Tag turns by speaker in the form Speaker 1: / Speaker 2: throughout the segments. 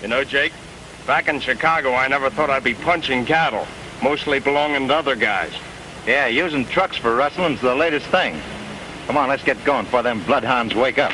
Speaker 1: You know, Jake, back in Chicago, I never thought I'd be punching cattle, mostly belonging to other guys.
Speaker 2: Yeah, using trucks for rustling's the latest thing. Come on, let's get going before them bloodhounds wake up.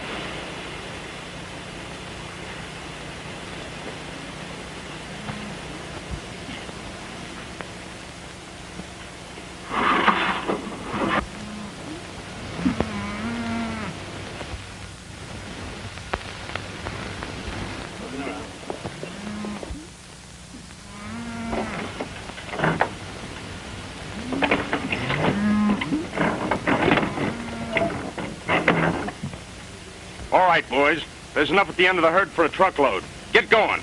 Speaker 1: All right, boys. There's enough at the end of the herd for a truckload. Get going.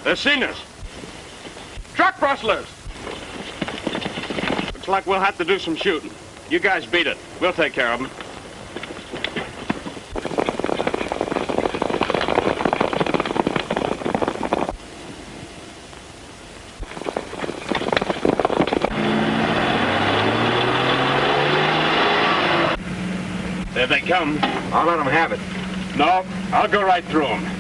Speaker 1: They've seen us. Truck rustlers! Looks like we'll have to do some shooting. You guys beat it. We'll take care of them. There they come.
Speaker 2: I'll let them have it.
Speaker 1: No, I'll go right through them.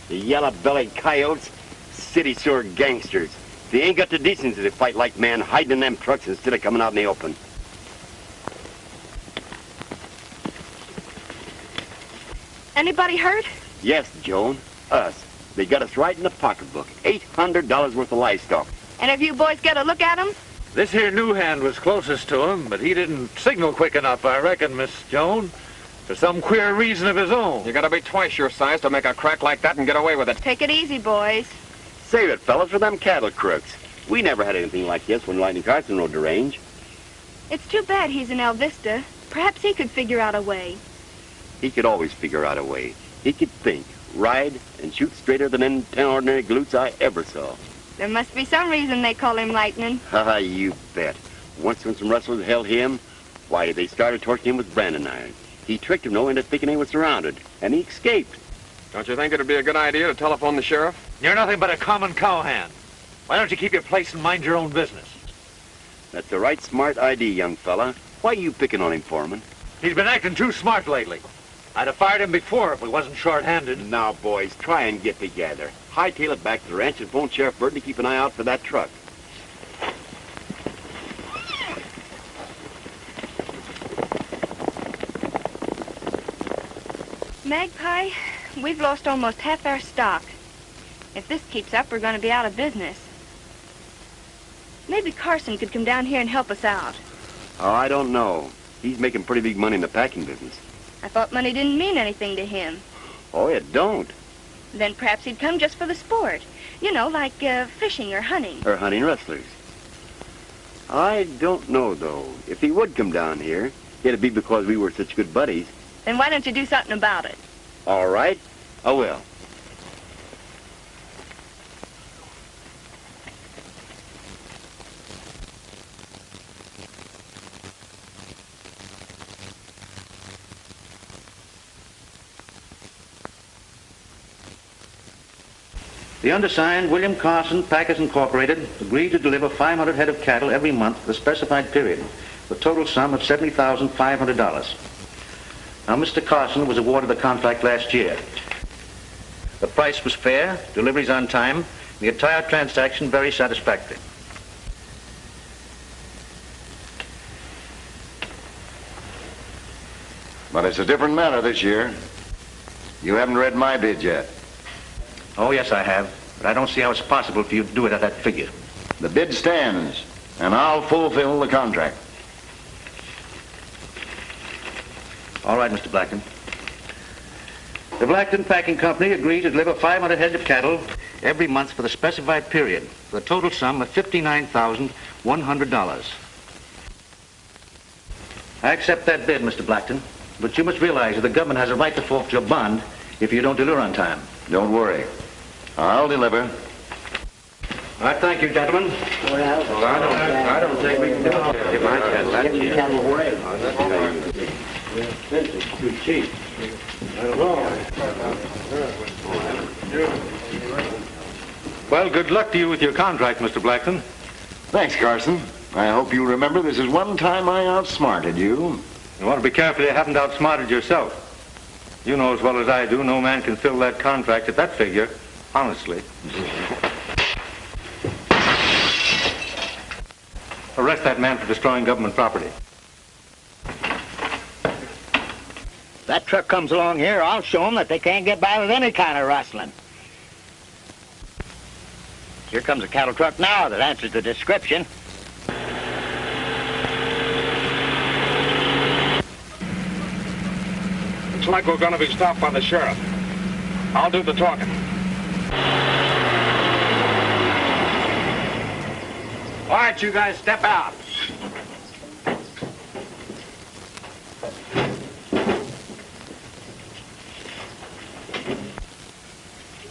Speaker 3: Yellow-bellied coyotes, city sewer gangsters. They ain't got the decency to fight like men, hiding in them trucks instead of coming out in the open.
Speaker 4: Anybody hurt?
Speaker 3: Yes, Joan, us. They got us right in the pocketbook. $800 worth of livestock.
Speaker 4: And if you boys get a look at them?
Speaker 5: This here new hand was closest to him, but he didn't signal quick enough, I reckon, Miss Joan. For some queer reason of his own.
Speaker 1: You gotta be twice your size to make a crack like that and get away with it.
Speaker 4: Take it easy, boys.
Speaker 3: Save it, fellas, for them cattle crooks. We never had anything like this when Lightning Carson rode the range.
Speaker 4: It's too bad he's in El Vista. Perhaps he could figure out a way.
Speaker 3: He could always figure out a way. He could think, ride, and shoot straighter than any 10 ordinary glutes I ever saw.
Speaker 4: There must be some reason they call him Lightning.
Speaker 3: Haha, you bet. Once when some rustlers held him, why, they started torching him with branding irons. He tricked him, though, into thinking he was surrounded, and he escaped.
Speaker 1: Don't you think it'd be a good idea to telephone the sheriff?
Speaker 5: You're nothing but a common cowhand. Why don't you keep your place and mind your own business?
Speaker 3: That's the right smart idea, young fella. Why are you picking on him, Foreman?
Speaker 5: He's been acting too smart lately. I'd have fired him before if we wasn't short-handed.
Speaker 3: Now, boys, try and get together. Hightail it back to the ranch and phone Sheriff Burton to keep an eye out for that truck.
Speaker 4: Magpie, we've lost almost half our stock. If this keeps up, we're going to be out of business. Maybe Carson could come down here and help us out.
Speaker 3: Oh, I don't know. He's making pretty big money in the packing business.
Speaker 4: I thought money didn't mean anything to him.
Speaker 3: Oh, it don't.
Speaker 4: Then perhaps he'd come just for the sport. You know, like fishing or hunting.
Speaker 3: Or hunting rustlers. I don't know, though. If he would come down here, it'd be because we were such good buddies.
Speaker 4: Then why don't you do something about it?
Speaker 3: All right, I will.
Speaker 6: The undersigned, William Carson, Packers Incorporated, agreed to deliver 500 head of cattle every month for the specified period, the total sum of $70,500. Now, Mr. Carson was awarded the contract last year. The price was fair, deliveries on time, the entire transaction very satisfactory.
Speaker 2: But it's a different matter this year. You haven't read my bid yet.
Speaker 6: Oh, yes, I have. But I don't see how it's possible for you to do it at that figure.
Speaker 2: The bid stands, and I'll fulfill the contract.
Speaker 6: All right, Mr. Blackton. The Blackton Packing Company agreed to deliver 500 head of cattle every month for the specified period, for the total sum of $59,100. I accept that bid, Mr. Blackton, but you must realize that the government has a right to forfeit your bond if you don't deliver on time.
Speaker 2: Don't worry. I'll deliver.
Speaker 6: All right, thank you, gentlemen.
Speaker 1: Well, I don't think we can do it. You might get that.
Speaker 5: It's too cheap. I don't know. Well, good luck to you with your contract, Mr. Blackton.
Speaker 2: Thanks, Carson. I hope you remember this is one time I outsmarted you.
Speaker 5: You want to be careful you haven't outsmarted yourself. You know as well as I do, no man can fill that contract at that figure, honestly. Arrest that man for destroying government property.
Speaker 7: That truck comes along here, I'll show them that they can't get by with any kind of rustling. Here comes a cattle truck now that answers the description.
Speaker 1: Looks like we're going to be stopped by the sheriff. I'll do the talking. All right, you guys, step out.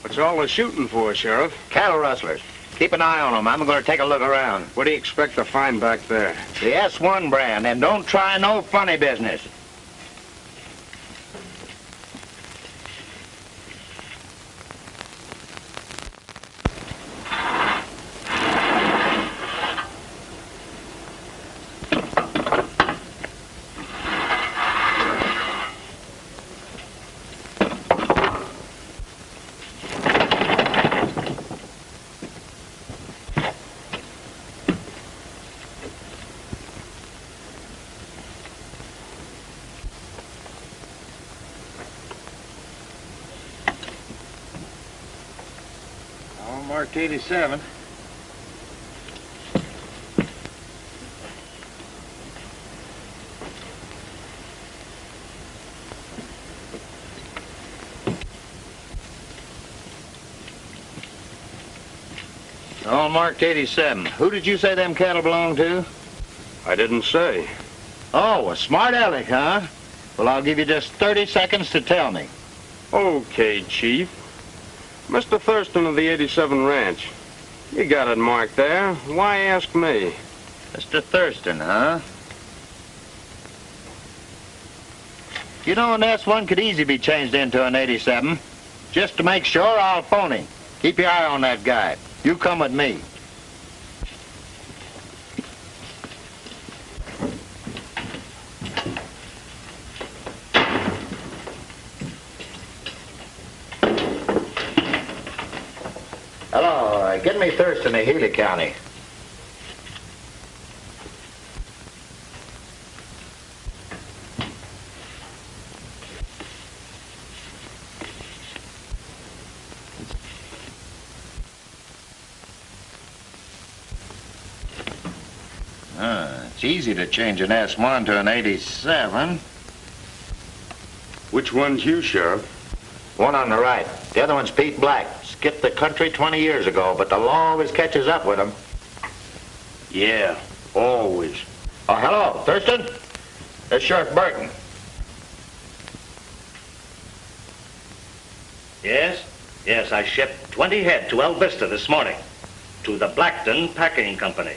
Speaker 1: What's all the shooting for, Sheriff?
Speaker 7: Cattle rustlers. Keep an eye on them. I'm going to take a look around.
Speaker 1: What do you expect to find back there?
Speaker 7: The S1 brand, and don't try no funny business.
Speaker 5: Marked 87.
Speaker 7: All marked 87. Who did you say them cattle belong to?
Speaker 1: I didn't say.
Speaker 7: Oh, a smart aleck, huh? Well, I'll give you just 30 seconds to tell me.
Speaker 1: Okay, Chief. Mr. Thurston of the 87 Ranch. You got it marked there. Why ask me?
Speaker 7: Mr. Thurston, huh? You know, an S1 could easily be changed into an 87. Just to make sure, I'll phone him. Keep your eye on that guy. You come with me. Hello, get me Thurston of Healy County. It's easy to change an S1 to an 87.
Speaker 1: Which one's you, Sheriff?
Speaker 7: One on the right. The other one's Pete Black. Skipped the country 20 years ago, but the law always catches up with him.
Speaker 1: Yeah.
Speaker 7: Always. Oh, hello, Thurston? It's Sheriff Burton.
Speaker 6: Yes, I shipped 20 head to El Vista this morning to the Blackton Packing Company.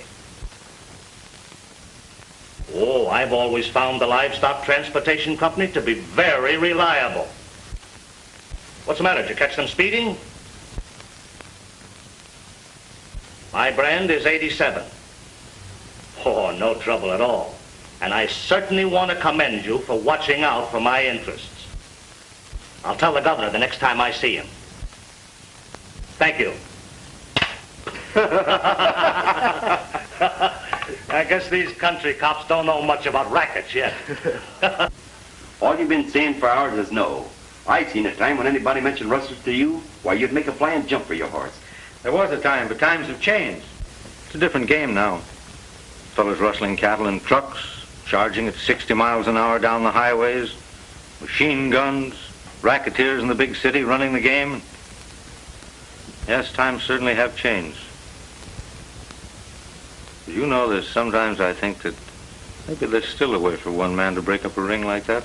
Speaker 6: Oh, I've always found the livestock transportation company to be very reliable. What's the matter? Did you catch them speeding? My brand is 87. Oh, no trouble at all. And I certainly want to commend you for watching out for my interests. I'll tell the governor the next time I see him. Thank you. I guess these country cops don't know much about rackets yet.
Speaker 3: All you've been saying for hours is no. I've seen a time when anybody mentioned rustlers to you, why, you'd make a flying jump for your horse.
Speaker 6: There was a time, but times have changed. It's a different game now. Fellas rustling cattle in trucks, charging at 60 miles an hour down the highways, machine guns, racketeers in the big city running the game. Yes, times certainly have changed. You know, there's sometimes I think that maybe there's still a way for one man to break up a ring like that.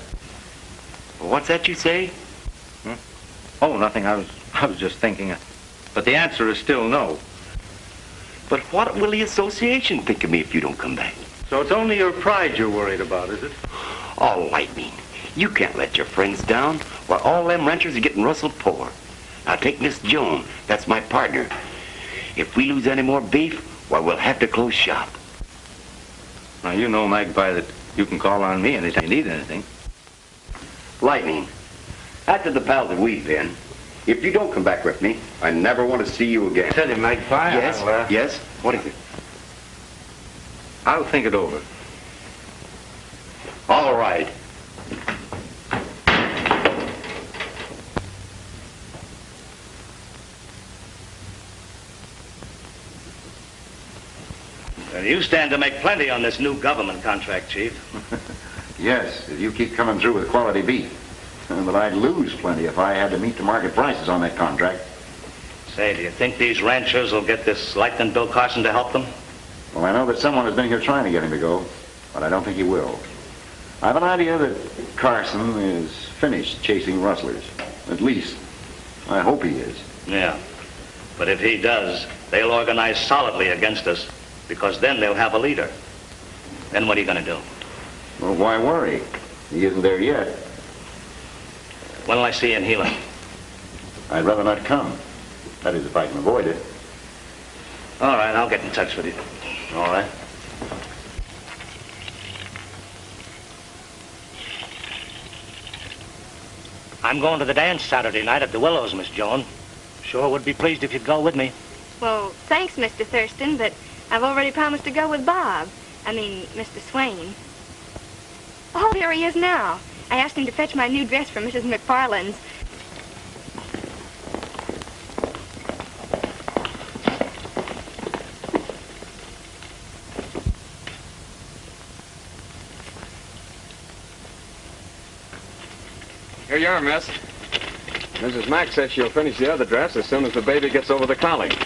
Speaker 3: What's that you say?
Speaker 6: Oh, nothing. I was just thinking. But the answer is still no.
Speaker 3: But what will the association think of me if you don't come back?
Speaker 6: So it's only your pride you're worried about, is it?
Speaker 3: Oh, Lightning, you can't let your friends down while all them ranchers are getting rustled poor. Now take Miss Joan, that's my partner. If we lose any more beef, why, we'll have to close shop.
Speaker 6: Now, you know, Magpie, that you can call on me anytime you need anything.
Speaker 3: Lightning, after the pals that we've been, if you don't come back with me, I never want to see you again.
Speaker 6: Tell you, Magpie.
Speaker 3: Yes, yes? What is it?
Speaker 6: I'll think it over.
Speaker 3: All right.
Speaker 6: Well, you stand to make plenty on this new government contract, Chief.
Speaker 2: Yes, if you keep coming through with quality beef. But I'd lose plenty if I had to meet the market prices on that contract.
Speaker 6: Say, do you think these ranchers will get this Blackton Bill Carson to help them?
Speaker 2: Well, I know that someone has been here trying to get him to go, but I don't think he will. I have an idea that Carson is finished chasing rustlers. At least, I hope he is.
Speaker 6: Yeah. But if he does, they'll organize solidly against us, because then they'll have a leader. Then what are you going to do?
Speaker 2: Well, why worry? He isn't there yet.
Speaker 6: When will I see you in Gila?
Speaker 2: I'd rather not come. That is, if I can avoid it.
Speaker 6: All right, I'll get in touch with you.
Speaker 2: All right.
Speaker 6: I'm going to the dance Saturday night at the Willows, Miss Joan. Sure would be pleased if you'd go with me.
Speaker 4: Well, thanks, Mr. Thurston, but I've already promised to go with Bob. I mean, Mr. Swain. Oh, here he is now. I asked him to fetch my new dress from Mrs. McFarland's.
Speaker 1: Here you are, miss. Mrs. Mack says she'll finish the other dress as soon as the baby gets over the colic.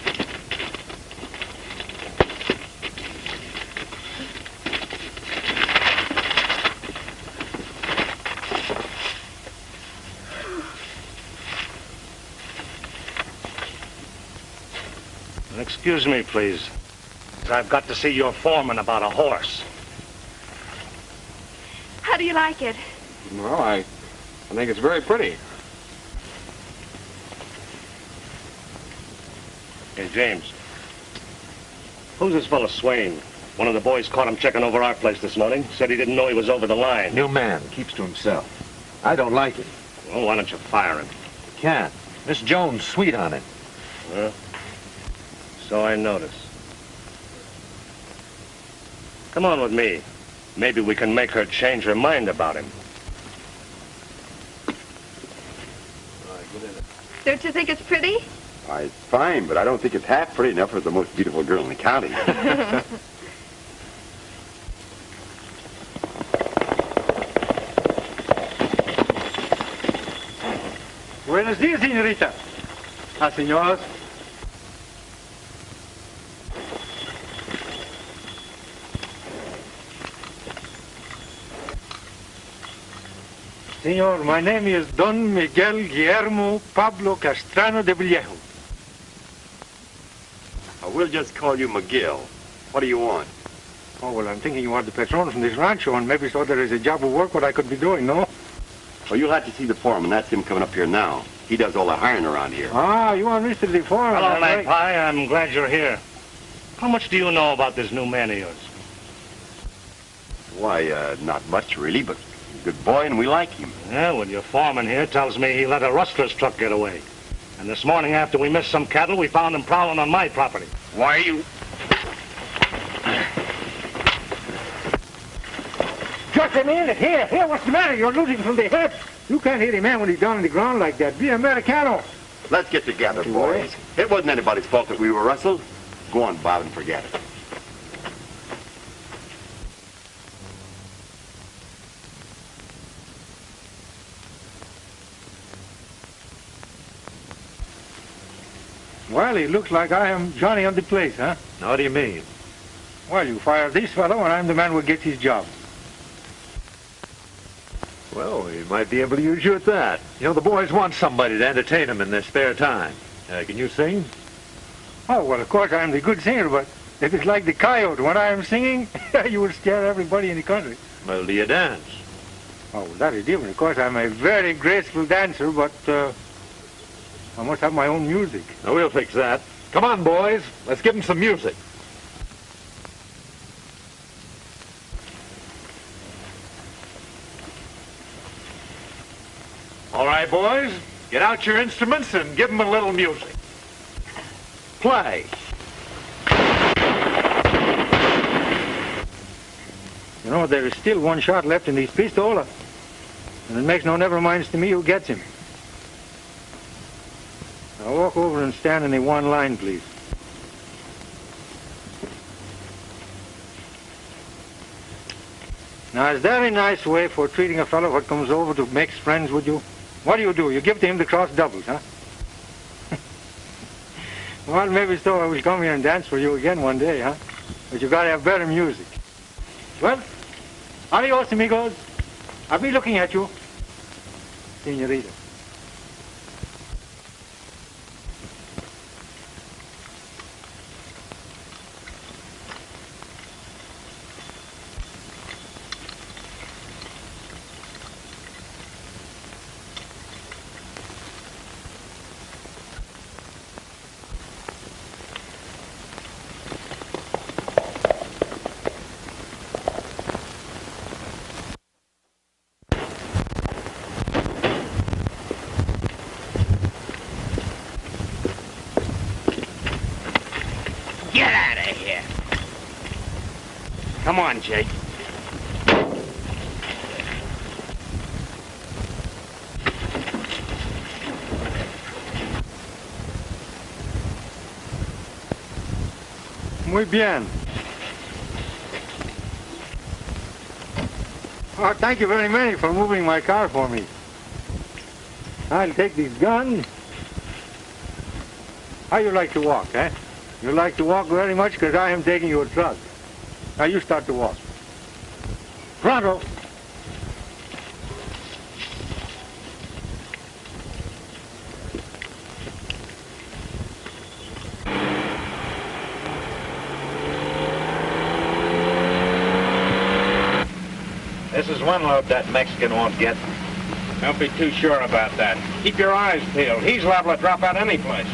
Speaker 6: Excuse me, please. I've got to see your foreman about a horse.
Speaker 4: How do you like it?
Speaker 1: Well, I think it's very pretty.
Speaker 6: Hey, James. Who's this fellow Swain? One of the boys caught him checking over our place this morning. Said he didn't know he was over the line.
Speaker 5: New man, keeps to himself. I don't like it.
Speaker 6: Well, why don't you fire him?
Speaker 5: Can't. Miss Jones, sweet on it.
Speaker 6: So I notice. Come on with me. Maybe we can make her change her mind about him.
Speaker 4: Don't you think it's pretty?
Speaker 3: Why, it's fine, but I don't think it's half pretty enough for the most beautiful girl in the county.
Speaker 8: Buenos días, señorita. Señor. Senor, my name is Don Miguel Guillermo Pablo Castrano de Villejo.
Speaker 3: We'll just call you McGill. What do you want?
Speaker 8: Oh, well, I'm thinking you are the patron from this rancho, and maybe so there is a job of work what I could be doing, no?
Speaker 3: Well, you'll have to see the foreman. That's him coming up here now. He does all the hiring around here.
Speaker 8: Ah, you are Mr. the foreman.
Speaker 7: Hello,
Speaker 8: right?
Speaker 7: Magpie. I'm glad you're here. How much do you know about this new man of yours?
Speaker 3: Why, not much, really, but he's a good boy, and we like him.
Speaker 7: Yeah, well, your foreman here tells me he let a rustler's truck get away. And this morning, after we missed some cattle, we found him prowling on my property.
Speaker 3: Why are you...
Speaker 8: Just a minute. Here, what's the matter? You're losing from the hip. You can't hit a man when he's down on the ground like that. Be Americano.
Speaker 3: Let's get together, boys. It wasn't anybody's fault that we were rustled. Go on, Bob, and forget it.
Speaker 8: Well, it looks like I am Johnny on the place, huh?
Speaker 5: How do you mean?
Speaker 8: Well, you fire this fellow, and I'm the man who gets his job.
Speaker 5: Well, we might be able to use you at that. You know, the boys want somebody to entertain them in their spare time. Can you sing?
Speaker 8: Oh, well, of course, I'm the good singer, but if it's like the coyote, when I am singing, you will scare everybody in the country.
Speaker 5: Well, do you dance?
Speaker 8: Oh, well, that is different. Of course, I'm a very graceful dancer, but I must have my own music.
Speaker 5: Now, we'll fix that. Come on, boys. Let's give them some music. All right, boys. Get out your instruments and give them a little music. Play.
Speaker 8: You know, there is still one shot left in these pistola, and it makes no never minds to me who gets him. Now walk over and stand in the one line, please. Now, is that a nice way for treating a fellow what comes over to make friends with you? What do? You give to him the cross doubles, huh? Well, maybe so. I will come here and dance for you again one day, huh? But you gotta have better music. Well, adios, amigos. I'll be looking at you, senorita.
Speaker 3: Get out of here. Come on, Jake.
Speaker 8: Muy bien. Oh, thank you very much for moving my car for me. I'll take this gun. How you like to walk, eh? You like to walk very much because I am taking your truck. Now you start to walk. Pronto.
Speaker 7: This is one load that Mexican won't get.
Speaker 1: Don't be too sure about that. Keep your eyes peeled. He's liable to drop out any place.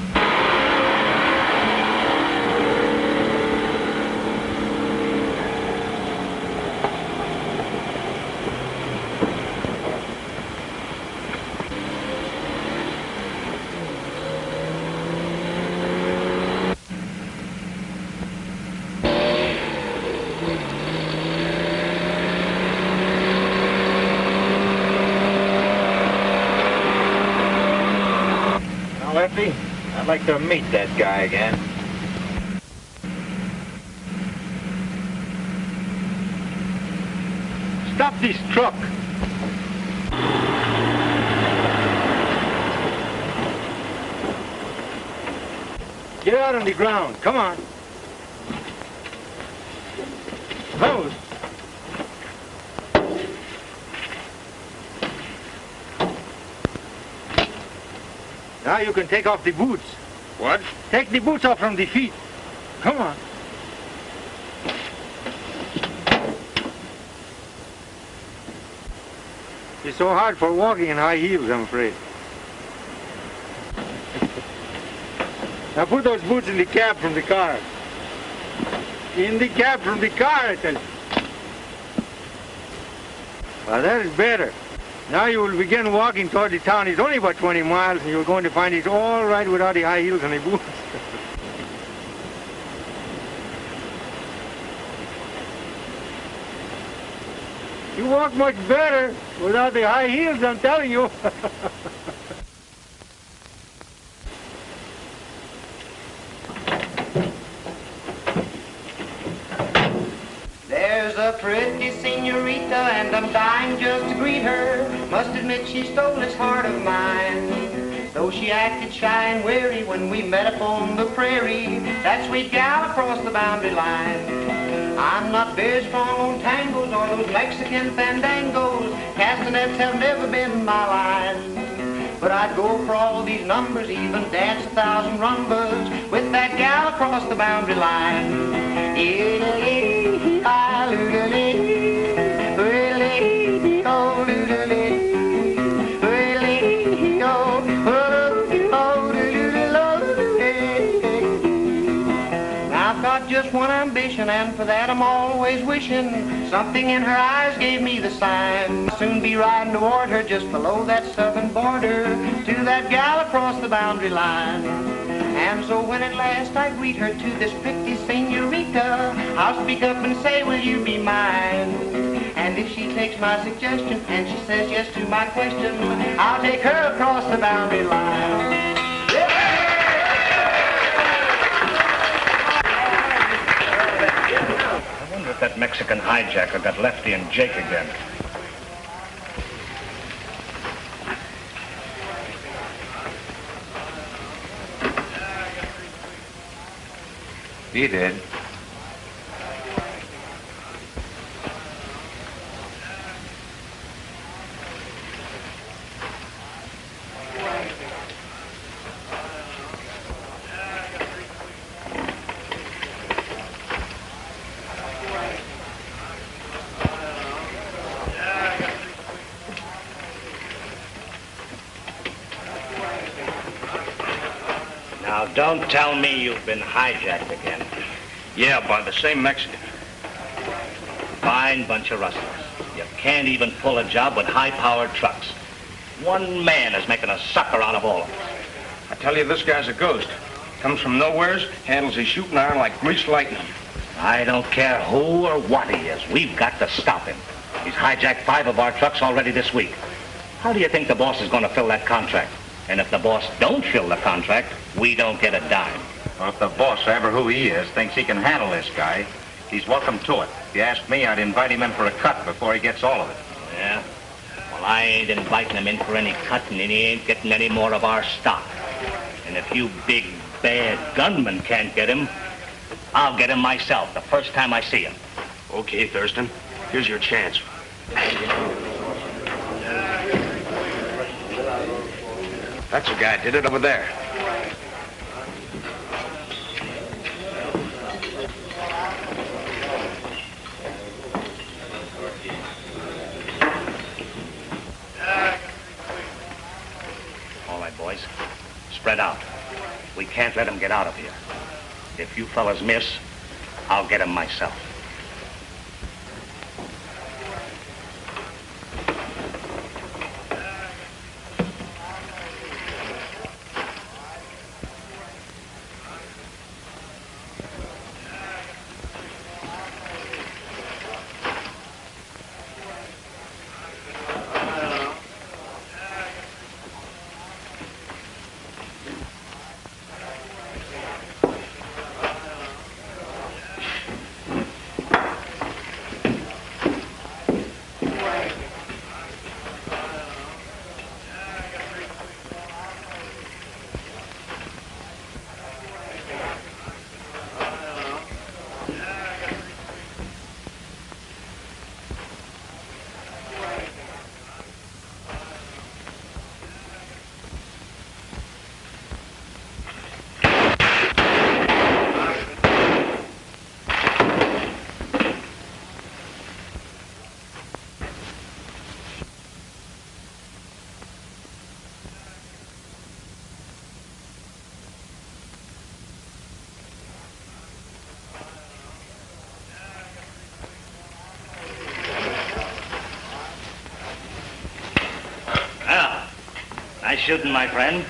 Speaker 7: Lefty, I'd like to meet that guy again.
Speaker 8: Stop this truck. Get out on the ground. Come on. Close. Now you can take off the boots.
Speaker 1: What?
Speaker 8: Take the boots off from the feet. Come on. It's so hard for walking in high heels, I'm afraid. Now put those boots in the cab from the car. In the cab from the car, I tell you. Well, that is better. Now you will begin walking toward the town. It's only about 20 miles, and you're going to find it's all right without the high heels and the boots. You walk much better without the high heels, I'm telling you.
Speaker 9: There's a pretty senorita, and I'm dying just to greet her. Must admit she stole this heart of mine. Though she acted shy and wary when we met up on the prairie, that sweet gal across the boundary line. I'm not very strong on tangos or those Mexican fandangos. Castanets have never been my line. But I'd go for all these numbers, even dance 1,000 rumbas with that gal across the boundary line. Just one ambition, and for that I'm always wishing. Something in her eyes gave me the sign. I'll soon be riding toward her just below that southern border, to that gal across the boundary line. And so when at last I greet her to this pretty senorita, I'll speak up and say, will you be mine? And if she takes my suggestion and she says yes to my question, I'll take her across the boundary line.
Speaker 6: I wonder if that Mexican hijacker got Lefty and Jake again.
Speaker 2: He did.
Speaker 6: Now, don't tell me you've been hijacked again.
Speaker 1: Yeah, by the same Mexican.
Speaker 6: Fine bunch of rustlers. You can't even pull a job with high-powered trucks. One man is making a sucker out of all of us.
Speaker 1: I tell you, this guy's a ghost. Comes from nowheres, handles his shooting iron like greased lightning.
Speaker 6: I don't care who or what he is. We've got to stop him. He's hijacked 5 of our trucks already this week. How do you think the boss is going to fill that contract? And if the boss don't fill the contract, we don't get a dime.
Speaker 2: Well, if the boss, ever who he is, thinks he can handle this guy, he's welcome to it. If you ask me, I'd invite him in for a cut before he gets all of it.
Speaker 6: Yeah? Well, I ain't inviting him in for any cut, and he ain't getting any more of our stock. And if you big, bad gunmen can't get him, I'll get him myself the first time I see him.
Speaker 1: Okay, Thurston. Here's your chance. That's the guy did it over there.
Speaker 6: All right, boys. Spread out. We can't let him get out of here. If you fellas miss, I'll get him myself. shooting, my friend.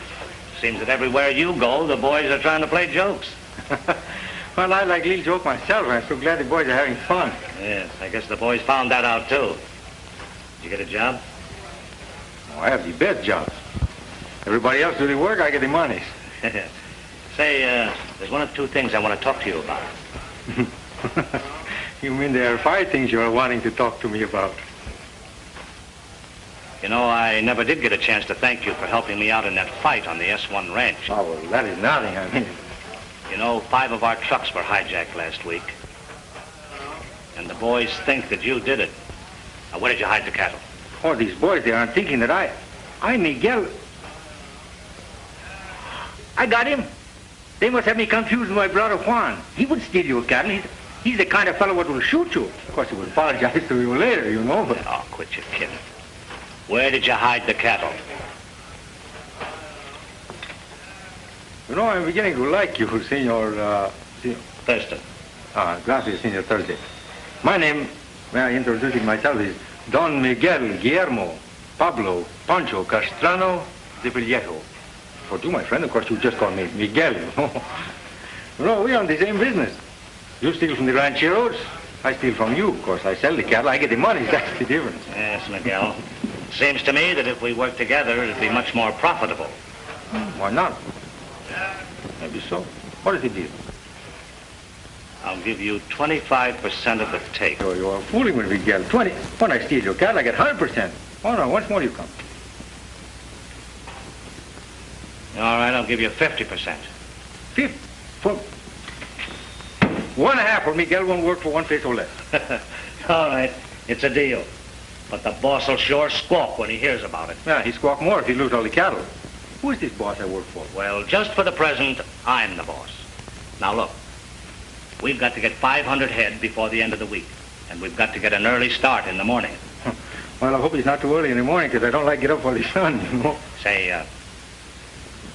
Speaker 6: Seems that everywhere you go, the boys are trying to play jokes.
Speaker 8: Well, I like a little joke myself. I'm so glad the boys are having fun.
Speaker 6: Yes, I guess the boys found that out, too. Did you get a job?
Speaker 8: Oh, I have the best jobs. Everybody else do the work, I get the money.
Speaker 6: Say, there's one or two things I want to talk to you about.
Speaker 8: You mean there are 5 things you are wanting to talk to me about?
Speaker 6: You know, I never did get a chance to thank you for helping me out in that fight on the S1 ranch.
Speaker 8: Oh, well, that is nothing, I mean.
Speaker 6: You know, 5 of our trucks were hijacked last week. And the boys think that you did it. Now, where did you hide the cattle?
Speaker 8: Oh, these boys, they aren't thinking that I Miguel. I got him. They must have me confused with my brother Juan. He would steal your cattle. He's the kind of fellow what will shoot you. Of course, he will apologize to you later, you know, but...
Speaker 6: Oh, quit your kidding. Where did you hide the cattle?
Speaker 8: You know, I'm beginning to like you, Senor,
Speaker 6: Thurston.
Speaker 8: Gracias, Senor Thursday. My name, may I introduce myself, is Don Miguel Guillermo Pablo Pancho Castrano de Villejo. For you, my friend, of course, you just call me Miguel, you know. You know, we are in the same business. You steal from the rancheros, I steal from you. Of course, I sell the cattle, I get the money, that's the difference.
Speaker 6: Yes, Miguel. Seems to me that if we work together, it'd be much more profitable.
Speaker 8: Why not? Maybe so. What is the deal?
Speaker 6: I'll give you 25% of the take.
Speaker 8: Oh, you are fooling me, Miguel. 20. When I steal your cattle, I get 100%. Oh, no, once more you come.
Speaker 6: All right, I'll give you 50%.
Speaker 8: 50? For... 1.5 for Miguel won't work for 1 peso less.
Speaker 6: All right, it's a deal. But the boss will sure squawk when he hears about it.
Speaker 8: Yeah, he squawk more if he lose all the cattle. Who is this boss I work for?
Speaker 6: Well, just for the present, I'm the boss. Now, look. We've got to get 500 head before the end of the week. And we've got to get an early start in the morning.
Speaker 8: Well, I hope it's not too early in the morning, because I don't like to get up for the sun, you know.
Speaker 6: Say,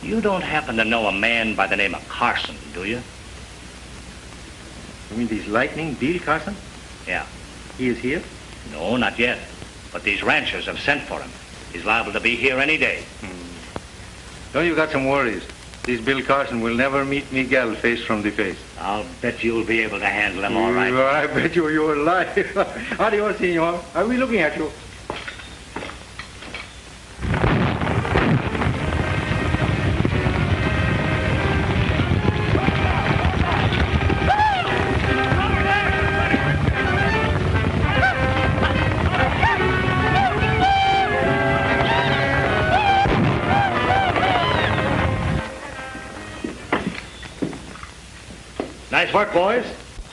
Speaker 6: you don't happen to know a man by the name of Carson, do you?
Speaker 8: You mean this lightning Bill Carson?
Speaker 6: Yeah.
Speaker 8: He is here?
Speaker 6: No, not yet. But these ranchers have sent for him. He's liable to be here any day.
Speaker 8: Don't you got some worries? This Bill Carson will never meet Miguel face from the face.
Speaker 6: I'll bet you'll be able to handle him all right.
Speaker 8: I bet you're alive. Adios, senor. Are we looking at you?
Speaker 6: Nice work, boys.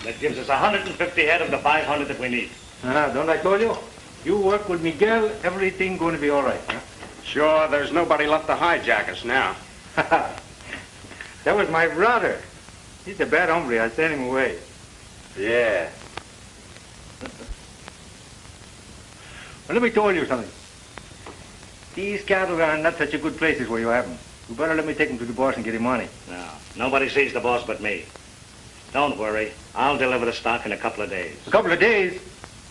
Speaker 6: That gives us 150 head of the 500 that we need.
Speaker 8: Don't I told you? You work with Miguel, everything going to be all right, huh?
Speaker 1: Sure, there's nobody left to hijack us now.
Speaker 8: That was my brother. He's a bad hombre. I sent him away.
Speaker 1: Yeah.
Speaker 8: Well, let me tell you something. These cattle are not such a good places where you have them. You better let me take them to the boss and get him money.
Speaker 6: No, nobody sees the boss but me. Don't worry. I'll deliver the stock in a couple of days.
Speaker 8: A couple of days?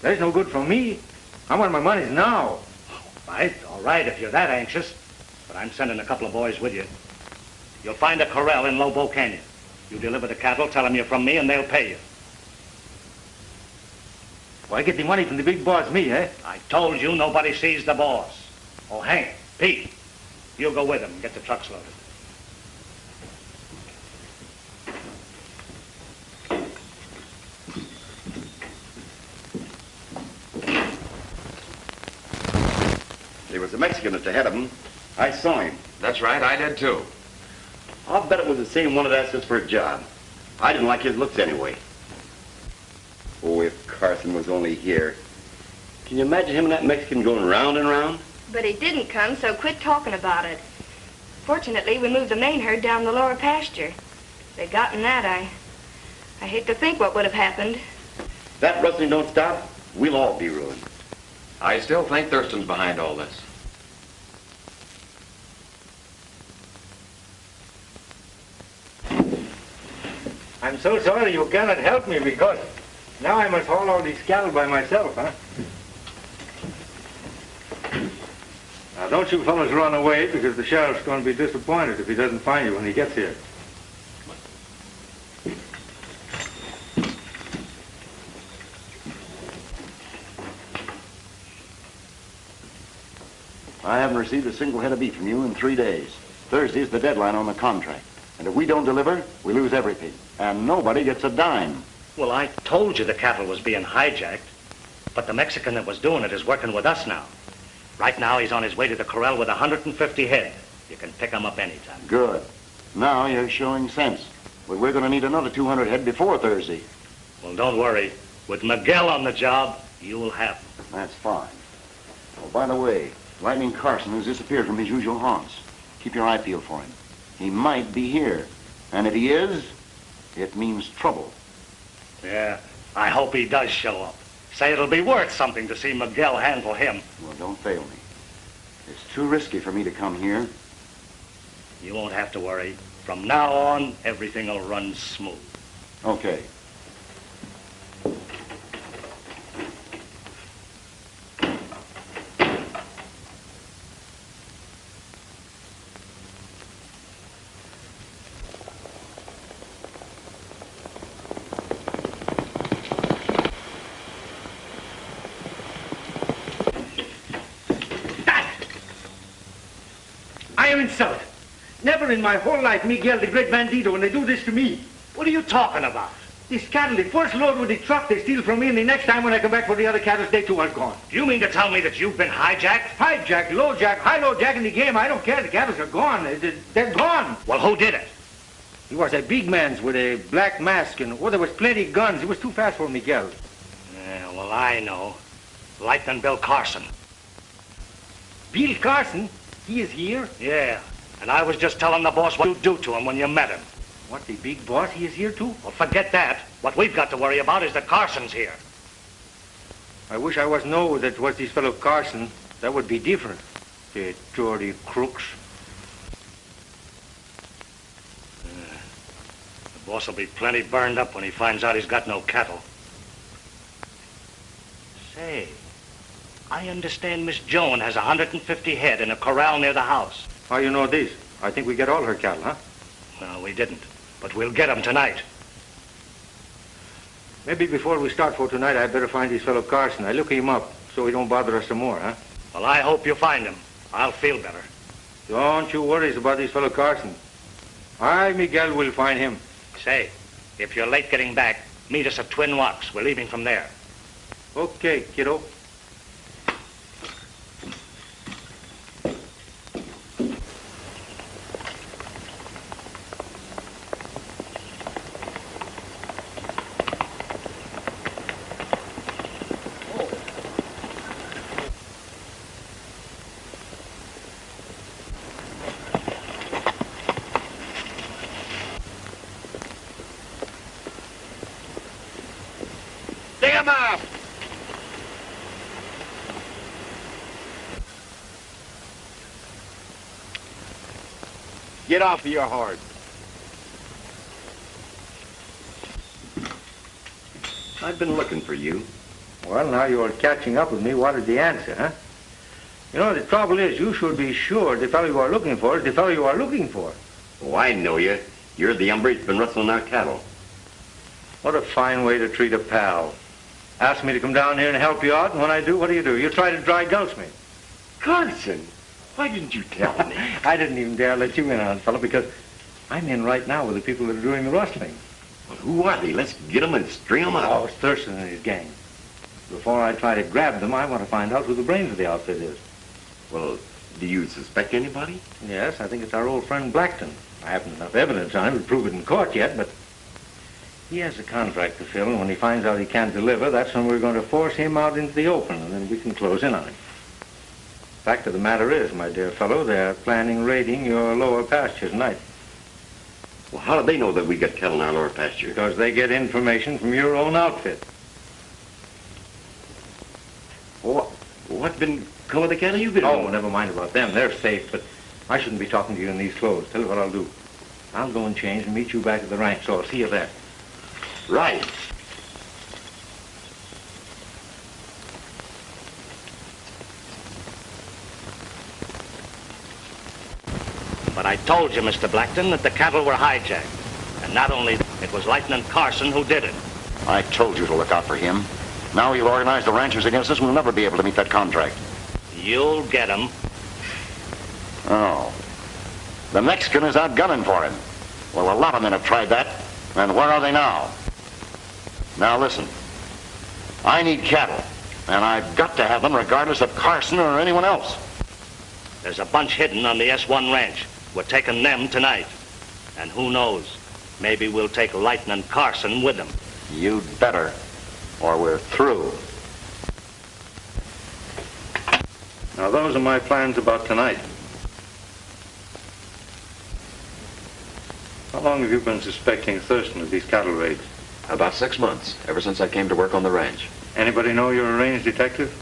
Speaker 8: That's no good for me. I want my money now.
Speaker 6: All right, if you're that anxious. But I'm sending a couple of boys with you. You'll find a corral in Lobo Canyon. You deliver the cattle, tell them you're from me, and they'll pay you.
Speaker 8: Well, I get the money from the big boss, me, eh?
Speaker 6: I told you nobody sees the boss. Oh, Hank, Pete, you go with him and get the trucks loaded.
Speaker 3: There was a Mexican at the head of them. I saw him.
Speaker 1: That's right, I did too.
Speaker 3: I'll bet it was the same one that asked us for a job. I didn't like his looks anyway. Oh, if Carson was only here. Can you imagine him and that Mexican going round and round?
Speaker 4: But he didn't come, so quit talking about it. Fortunately, we moved the main herd down the lower pasture. If they'd gotten that, I hate to think what would have happened.
Speaker 3: If that rustling don't stop, we'll all be ruined.
Speaker 1: I still think Thurston's behind all this.
Speaker 8: I'm so sorry you cannot help me because now I must haul all these cattle by myself, huh? Now, don't you fellas run away, because the sheriff's going to be disappointed if he doesn't find you when he gets here.
Speaker 2: I haven't received a single head of beef from you in 3 days. Thursday's the deadline on the contract. And if we don't deliver, we lose everything. And nobody gets a dime.
Speaker 6: Well, I told you the cattle was being hijacked. But the Mexican that was doing it is working with us now. Right now, he's on his way to the corral with 150 head. You can pick him up anytime.
Speaker 2: Good. Now you're showing sense. But we're going to need another 200 head before Thursday.
Speaker 6: Well, don't worry. With Miguel on the job, you will have them.
Speaker 2: That's fine. Oh, by the way, Lightning Carson has disappeared from his usual haunts. Keep your eye peeled for him. He might be here. And if he is, it means trouble.
Speaker 6: Yeah, I hope he does show up. Say it'll be worth something to see Miguel handle him.
Speaker 2: Well, don't fail me. It's too risky for me to come here.
Speaker 6: You won't have to worry. From now on, everything will run smooth.
Speaker 2: Okay.
Speaker 9: I am insulted. Never in my whole life, Miguel, the great bandito, when they do this to me.
Speaker 6: What are you talking about?
Speaker 9: This cattle, the first load with the truck they steal from me, and the next time when I come back for the other cattle, they too are gone.
Speaker 6: Do you mean to tell me that you've been hijacked?
Speaker 9: Hijack, low jack, high-low jack in the game. I don't care. The cattle are gone. They're gone.
Speaker 6: Well, who did it?
Speaker 9: He was a big man with a black mask, and there was plenty of guns. It was too fast for Miguel.
Speaker 6: Yeah, well, I know. Lightning Bill Carson.
Speaker 9: Bill Carson? He is here?
Speaker 6: Yeah, and I was just telling the boss what you do to him when you met him.
Speaker 9: What, the big boss? He is here too?
Speaker 6: Well, forget that. What we've got to worry about is that Carson's here.
Speaker 8: I wish I was know that was this fellow Carson. That would be different. The dirty crooks.
Speaker 6: The boss will be plenty burned up when he finds out he's got no cattle. Say, I understand Miss Joan has 150 head in a corral near the house.
Speaker 8: How you know this? I think we get all her cattle, huh?
Speaker 6: No, we didn't. But we'll get them tonight.
Speaker 8: Maybe before we start for tonight, I'd better find this fellow Carson. I look him up so he don't bother us some more, huh?
Speaker 6: Well, I hope you find him. I'll feel better.
Speaker 8: Don't you worry about this fellow Carson. I, Miguel, will find him.
Speaker 6: Say, if you're late getting back, meet us at Twin Rocks. We're leaving from there.
Speaker 8: Okay, kiddo.
Speaker 3: Get off of your horse. I've been looking for you.
Speaker 8: Well, now you're catching up with me. What is the answer, huh? You know, the trouble is, you should be sure the fellow you are looking for is the fellow you are looking for.
Speaker 3: Oh, I know you. You're the hombre that's been rustling our cattle.
Speaker 8: What a fine way to treat a pal. Ask me to come down here and help you out, and when I do, what do? You try to dry gulch me.
Speaker 3: Carson, why didn't you tell me?
Speaker 8: I didn't even dare let you in on it, fella, because I'm in right now with the people that are doing the rustling.
Speaker 3: Well, who are they? Let's get them and string them
Speaker 8: Oh,
Speaker 3: out.
Speaker 8: it's Thurston and his gang. Before I try to grab them, I want to find out who the brains of the outfit is.
Speaker 3: Well, do you suspect anybody?
Speaker 8: Yes, I think it's our old friend Blackton. I haven't enough evidence on him to prove it in court yet, but he has a contract to fill, and when he finds out he can't deliver, that's when we're going to force him out into the open, and then we can close in on him. Fact of the matter is, my dear fellow, they're planning raiding your lower pasture tonight.
Speaker 3: Well, how do they know that we got cattle in our lower pasture?
Speaker 8: Because they get information from your own outfit.
Speaker 3: Oh, what been come of the cattle you've been
Speaker 8: Oh, never mind about them. They're safe, but I shouldn't be talking to you in these clothes. Tell you what I'll do. I'll go and change and meet you back at the ranch, so I'll see you there.
Speaker 3: Right.
Speaker 6: But I told you, Mr. Blackton, that the cattle were hijacked. And not only that, it was Lieutenant Carson who did it.
Speaker 2: I told you to look out for him. Now he'll organize the ranchers against us, and we'll never be able to meet that contract.
Speaker 6: You'll get him.
Speaker 2: Oh. The Mexican is out gunning for him. Well, a lot of men have tried that. And where are they now? Now listen. I need cattle. And I've got to have them regardless of Carson or anyone else.
Speaker 6: There's a bunch hidden on the S1 ranch. We're taking them tonight. And who knows, maybe we'll take Lieutenant Carson with them.
Speaker 2: You'd better, or we're through.
Speaker 8: Now, those are my plans about tonight. How long have you been suspecting Thurston of these cattle raids?
Speaker 10: About 6 months, ever since I came to work on the ranch.
Speaker 8: Anybody know you're a range detective?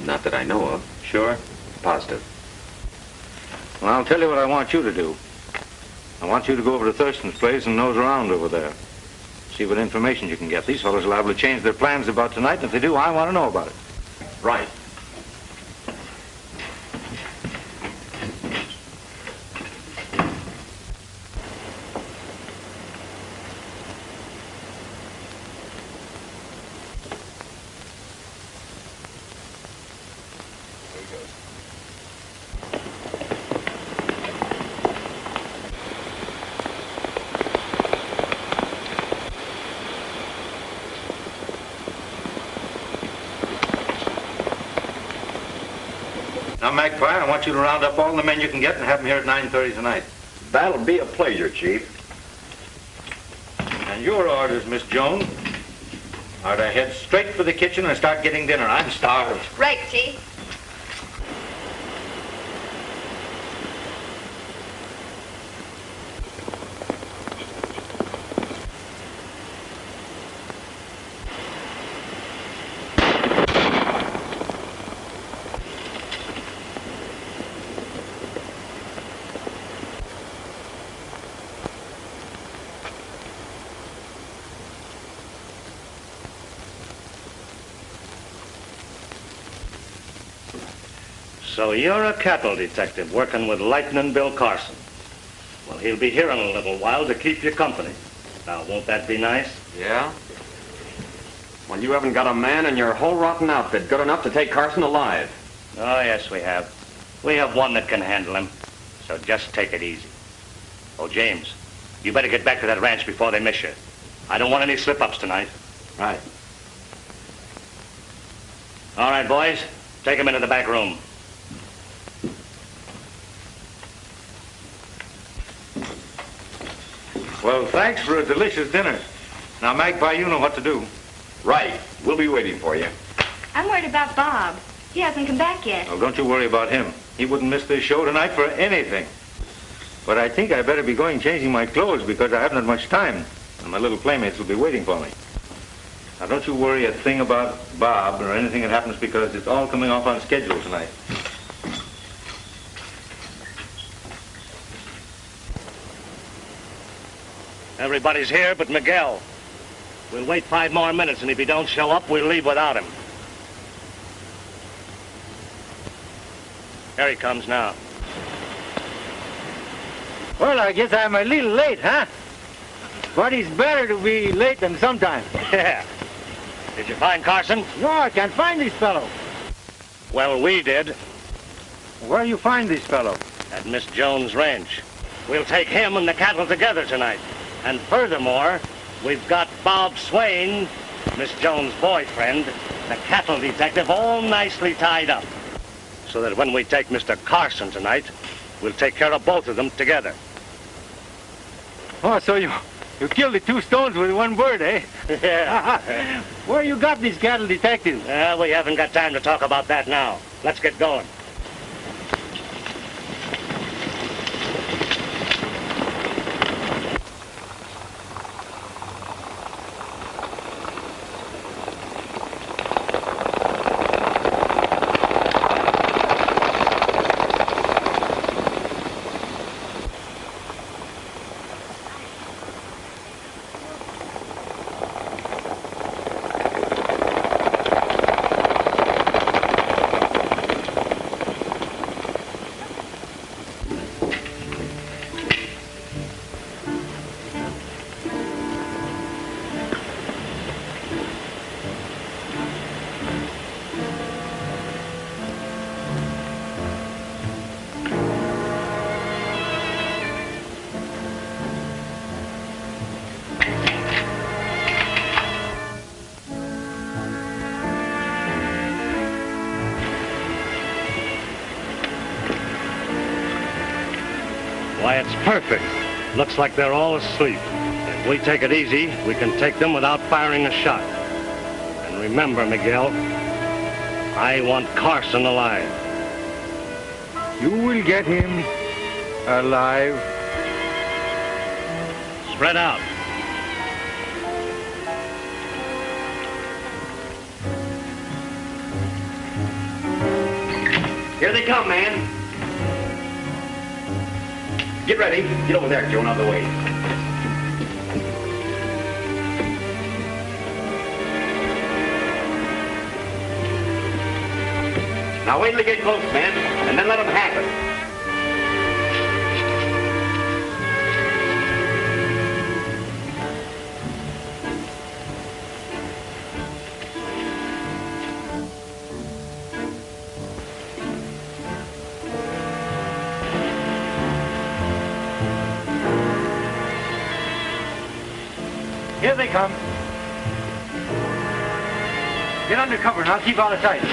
Speaker 10: Not that I know of.
Speaker 8: Sure?
Speaker 10: Positive.
Speaker 8: Well, I'll tell you what I want you to do. I want you to go over to Thurston's place and nose around over there. See what information you can get. These fellows are liable to change their plans about tonight, and if they do, I want to know about it.
Speaker 10: Right.
Speaker 8: Now, McCoy, I want you to round up all the men you can get and have them here at 9:30 tonight.
Speaker 2: That'll be a pleasure, Chief.
Speaker 8: And your orders, Miss Jones, are to head straight for the kitchen and start getting dinner. I'm starved.
Speaker 4: Right, Chief.
Speaker 6: So you're a cattle detective working with Lieutenant Bill Carson. Well, he'll be here in a little while to keep you company. Now, won't that be nice?
Speaker 1: Yeah? Well, you haven't got a man in your whole rotten outfit good enough to take Carson alive.
Speaker 6: Oh, yes, we have. We have one that can handle him. So just take it easy. Oh, James, you better get back to that ranch before they miss you. I don't want any slip-ups tonight.
Speaker 1: Right.
Speaker 6: All right, boys, take him into the back room.
Speaker 8: Well, thanks for a delicious dinner. Now, Magpie, you know what to do.
Speaker 1: Right. We'll be waiting for you.
Speaker 4: I'm worried about Bob. He hasn't come back yet.
Speaker 8: Well, don't you worry about him. He wouldn't miss this show tonight for anything. But I think I better be going changing my clothes because I haven't had much time. And my little playmates will be waiting for me. Now, don't you worry a thing about Bob or anything that happens because it's all coming off on schedule tonight.
Speaker 6: Everybody's here but Miguel. We'll wait 5 more minutes, and if he don't show up, we'll leave without him. Here he comes now.
Speaker 8: Well, I guess I'm a little late, huh? But it's better to be late than sometime.
Speaker 6: Yeah. Did you find Carson?
Speaker 8: No, I can't find this fellow.
Speaker 6: Well, we did.
Speaker 8: Where you find this fellow?
Speaker 6: At Miss Jones' ranch. We'll take him and the cattle together tonight. And furthermore, we've got Bob Swain, Miss Jones' boyfriend, the cattle detective, all nicely tied up. So that when we take Mr. Carson tonight, we'll take care of both of them together.
Speaker 8: Oh, so you killed the 2 stones with 1 bird, eh?
Speaker 6: Yeah.
Speaker 8: Where you got these cattle detectives?
Speaker 6: We haven't got time to talk about that now. Let's get going.
Speaker 11: Why, it's perfect. Looks like they're all asleep. If we take it easy, we can take them without firing a shot. And remember, Miguel, I want Carson alive.
Speaker 8: You will get him alive.
Speaker 11: Spread out.
Speaker 3: Here they come, man. Get ready. Get over there, Joan, out of the way. Now wait till they get close, man, and then let them happen.
Speaker 8: Here they come. Get under cover and I'll keep out of sight.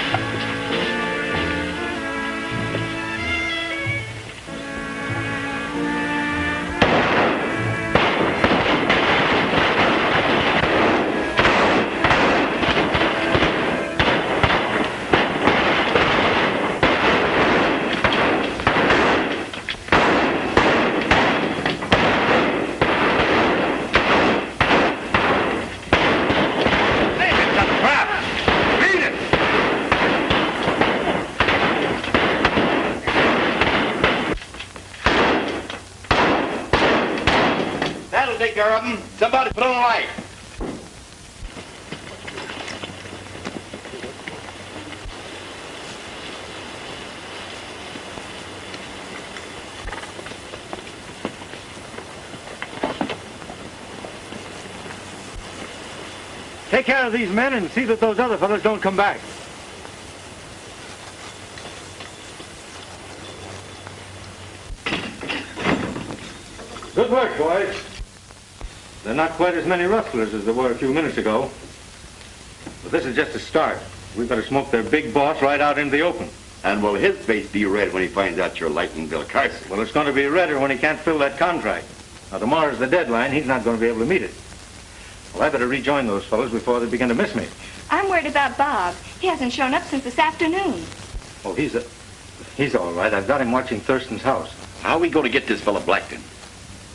Speaker 3: Take care of them. Somebody put on a light.
Speaker 8: Take care of these men and see that those other fellows don't come back. Good work, boys. They're not quite as many rustlers as there were a few minutes ago. But this is just a start. We better smoke their big boss right out into the open.
Speaker 3: And will his face be red when he finds out you're lightning Bill Carson?
Speaker 8: Well, it's going to be redder when he can't fill that contract. Now, tomorrow's the deadline. He's not going to be able to meet it. Well, I better rejoin those fellows before they begin to miss me.
Speaker 4: I'm worried about Bob. He hasn't shown up since this afternoon.
Speaker 8: Oh, he's all right. I've got him watching Thurston's house.
Speaker 3: How are we going to get this fellow Blackton?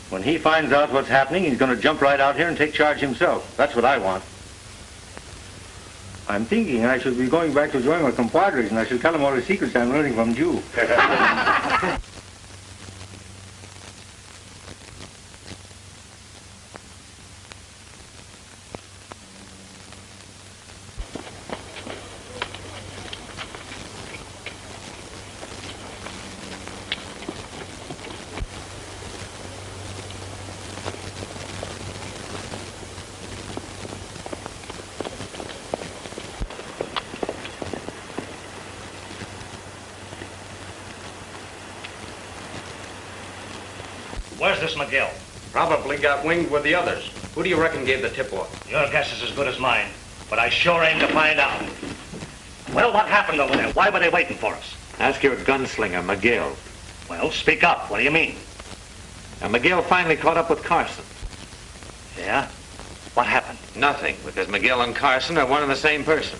Speaker 8: When he finds out what's happening, he's going to jump right out here and take charge himself. That's what I want. I'm thinking I should be going back to join my compadres, and I should tell them all the secrets I'm learning from you.
Speaker 11: Where's this Miguel?
Speaker 10: Probably got winged with the others. Who do you reckon gave the tip-off?
Speaker 11: Your guess is as good as mine, but I sure aim to find out. Well, what happened over there? Why were they waiting for us?
Speaker 5: Ask your gunslinger, Miguel.
Speaker 11: Well, speak up. What do you mean?
Speaker 5: And Miguel finally caught up with Carson.
Speaker 11: Yeah? What happened?
Speaker 5: Nothing, because Miguel and Carson are one and the same person.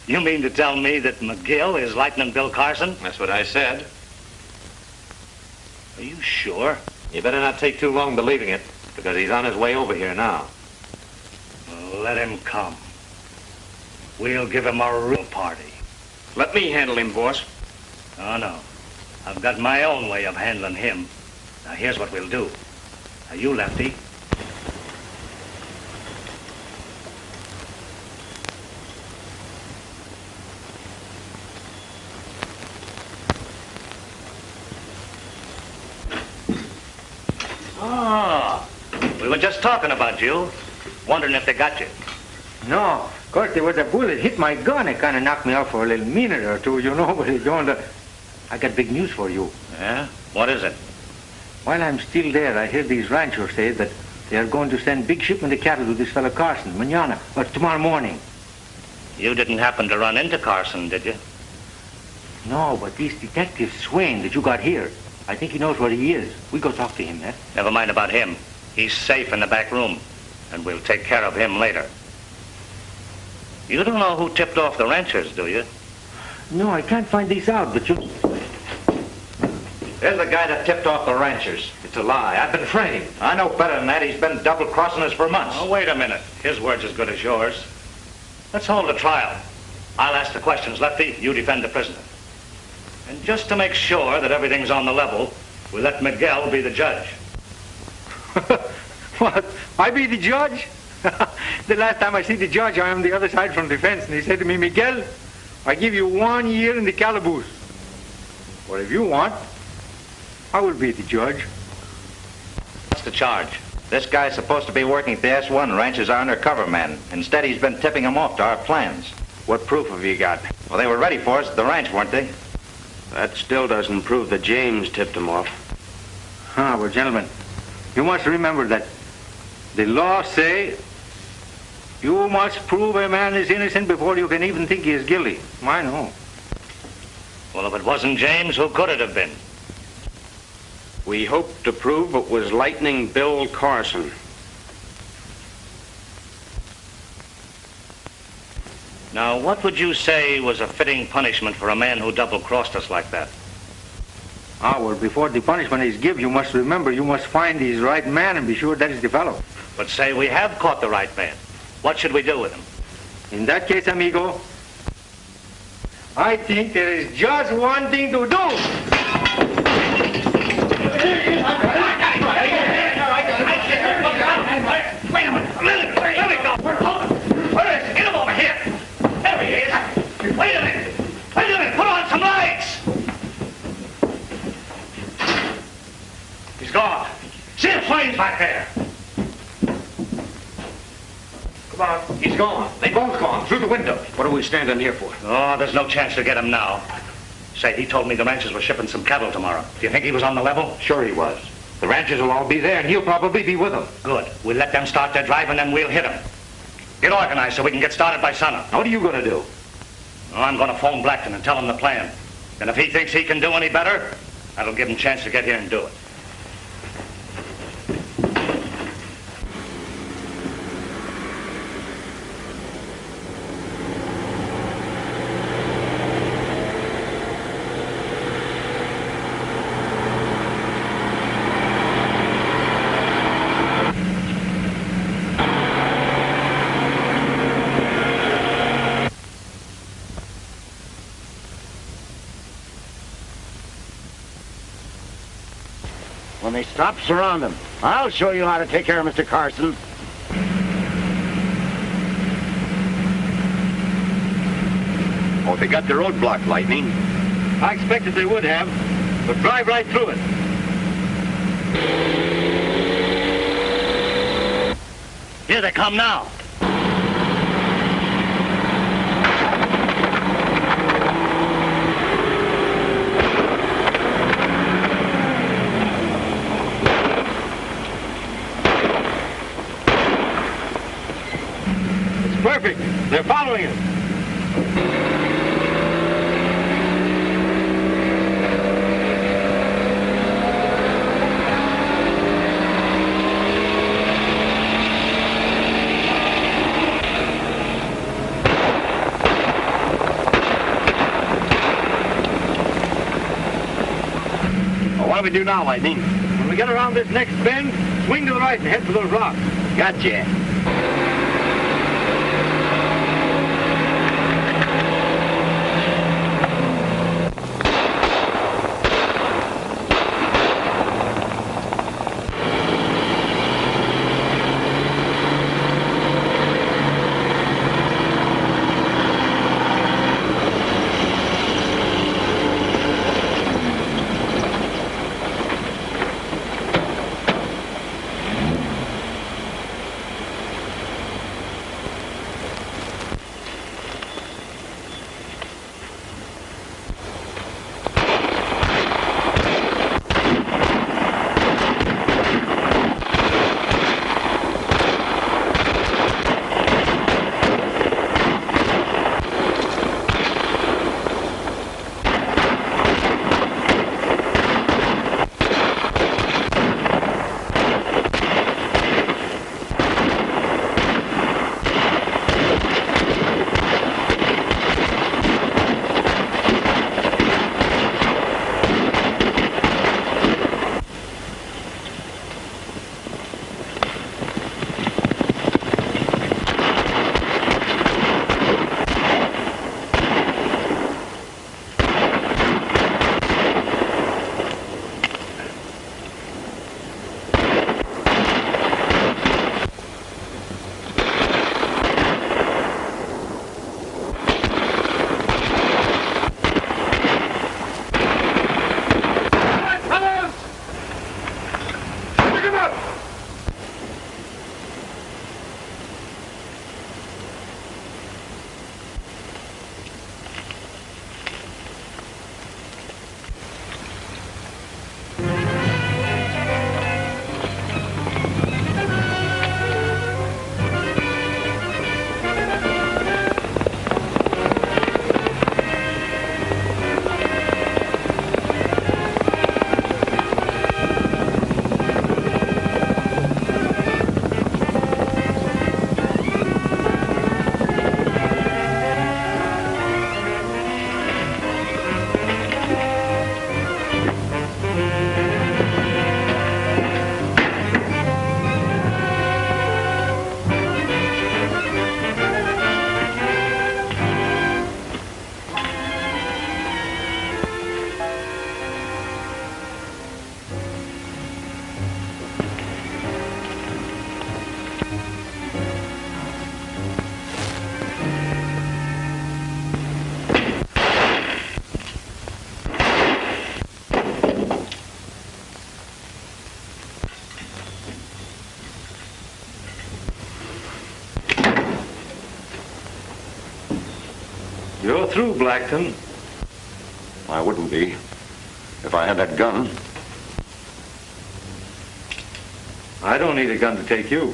Speaker 11: You mean to tell me that Miguel is Lightning Bill Carson?
Speaker 5: That's what I said.
Speaker 11: Are you sure?
Speaker 5: You better not take too long believing it, because he's on his way over here now.
Speaker 11: Well, let him come. We'll give him a real party.
Speaker 3: Let me handle him, boss.
Speaker 11: Oh, no. I've got my own way of handling him. Now, here's what we'll do. Now, you, Lefty. Ah, we were just talking about you. Wondering if they got you.
Speaker 8: No, of course, there was a bullet hit my gun. It kind of knocked me out for a little minute or two, you know, but it's going to... I got big news for you.
Speaker 11: Yeah? What is it?
Speaker 8: While I'm still there, I hear these ranchers say that they are going to send big shipment of cattle to this fellow Carson, mañana, or tomorrow morning.
Speaker 11: You didn't happen to run into Carson, did you?
Speaker 6: No, but this Detective Swain that you got here, I think he knows where he is. We go talk to him, eh?
Speaker 11: Never mind about him. He's safe in the back room, and we'll take care of him later. You don't know who tipped off the ranchers, do you?
Speaker 6: No, I can't find this out, but you...
Speaker 12: There's the guy that tipped off the ranchers. It's a lie. I've been framed. I know better than that. He's been double-crossing us for months.
Speaker 11: Oh, wait a minute. His word's as good as yours. Let's hold the trial. I'll ask the questions, Lefty. You defend the prisoner. And just to make sure that everything's on the level, we'll let Miguel be the judge.
Speaker 8: What? I be the judge? The last time I see the judge, I am the other side from the fence, and he said to me, Miguel, I give you 1 year in the calaboose. Or if you want, I will be the judge.
Speaker 12: What's the charge? This guy's supposed to be working at the S1 ranch as our undercover man. Instead, he's been tipping them off to our plans.
Speaker 1: What proof have you got?
Speaker 12: Well, they were ready for us at the ranch, weren't they?
Speaker 1: That still doesn't prove that James tipped him off.
Speaker 8: Well, gentlemen, you must remember that the law say you must prove a man is innocent before you can even think he is guilty. I know.
Speaker 11: Well, if it wasn't James, who could it have been?
Speaker 1: We hope to prove it was Lightning Bill Carson.
Speaker 11: Now, what would you say was a fitting punishment for a man who double-crossed us like that?
Speaker 8: Well, before the punishment is given, you must remember you must find his right man and be sure that is the fellow.
Speaker 11: But say we have caught the right man. What should we do with him?
Speaker 8: In that case, amigo, I think there is just one thing to do.
Speaker 11: Wait a minute. Let me go. Where is he? Get him over here. There he is. Wait a minute. Put on some lights. He's gone. See the flames back there. Come on. He's gone. They both gone. Through the window.
Speaker 1: What are we standing here for?
Speaker 11: Oh, there's no chance to get him now. Say, he told me the ranchers were shipping some cattle tomorrow. Do you think he was on the level?
Speaker 12: Sure he was. The ranchers will all be there, and he'll probably be with them.
Speaker 11: Good. We'll let them start their drive, and then we'll hit them. Get organized so we can get started by sunup.
Speaker 12: What are you going to do?
Speaker 11: Oh, I'm going to phone Blackton and tell him the plan. And if he thinks he can do any better, that'll give him a chance to get here and do it.
Speaker 2: When they stop, surround them. I'll show you how to take care of Mr. Carson.
Speaker 1: Oh, they got their road blocked, Lightning.
Speaker 8: I expected they would have, but drive right through it.
Speaker 11: Here they come now.
Speaker 8: Perfect. They're following us.
Speaker 1: Well, what do we do now, Lightning?
Speaker 8: When we get around this next bend, swing to the right and head for those rocks.
Speaker 1: Gotcha.
Speaker 5: You're through, Blackton.
Speaker 2: I wouldn't be if I had that gun.
Speaker 5: I don't need a gun to take you.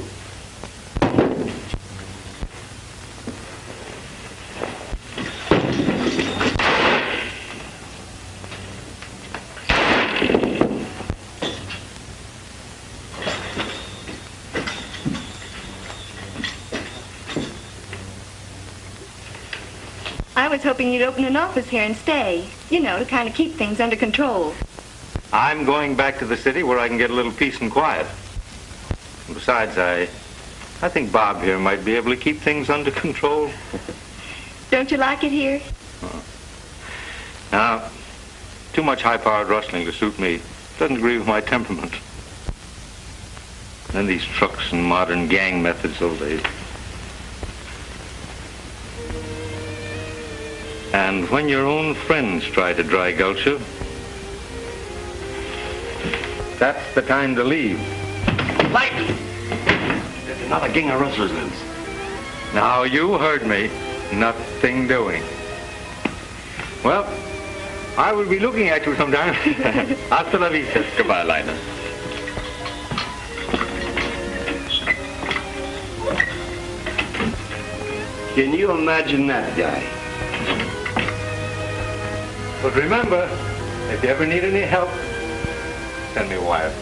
Speaker 4: I was hoping you'd open an office here and stay. You know, to kind of keep things under control.
Speaker 5: I'm going back to the city where I can get a little peace and quiet. Besides, I think Bob here might be able to keep things under control.
Speaker 4: Don't you like it here?
Speaker 5: Now, too much high-powered rustling to suit me. Doesn't agree with my temperament. Then these trucks and modern gang methods, oh, And when your own friends try to dry gulch you, that's the time to leave.
Speaker 3: Blackton! There's another gang of rustlers loose.
Speaker 5: Now, you heard me. Nothing doing. Well, I will be looking at you sometime. Hasta la vista.
Speaker 2: Goodbye, Liner.
Speaker 3: Can you imagine that guy?
Speaker 5: But remember, if you ever need any help, send me a wire.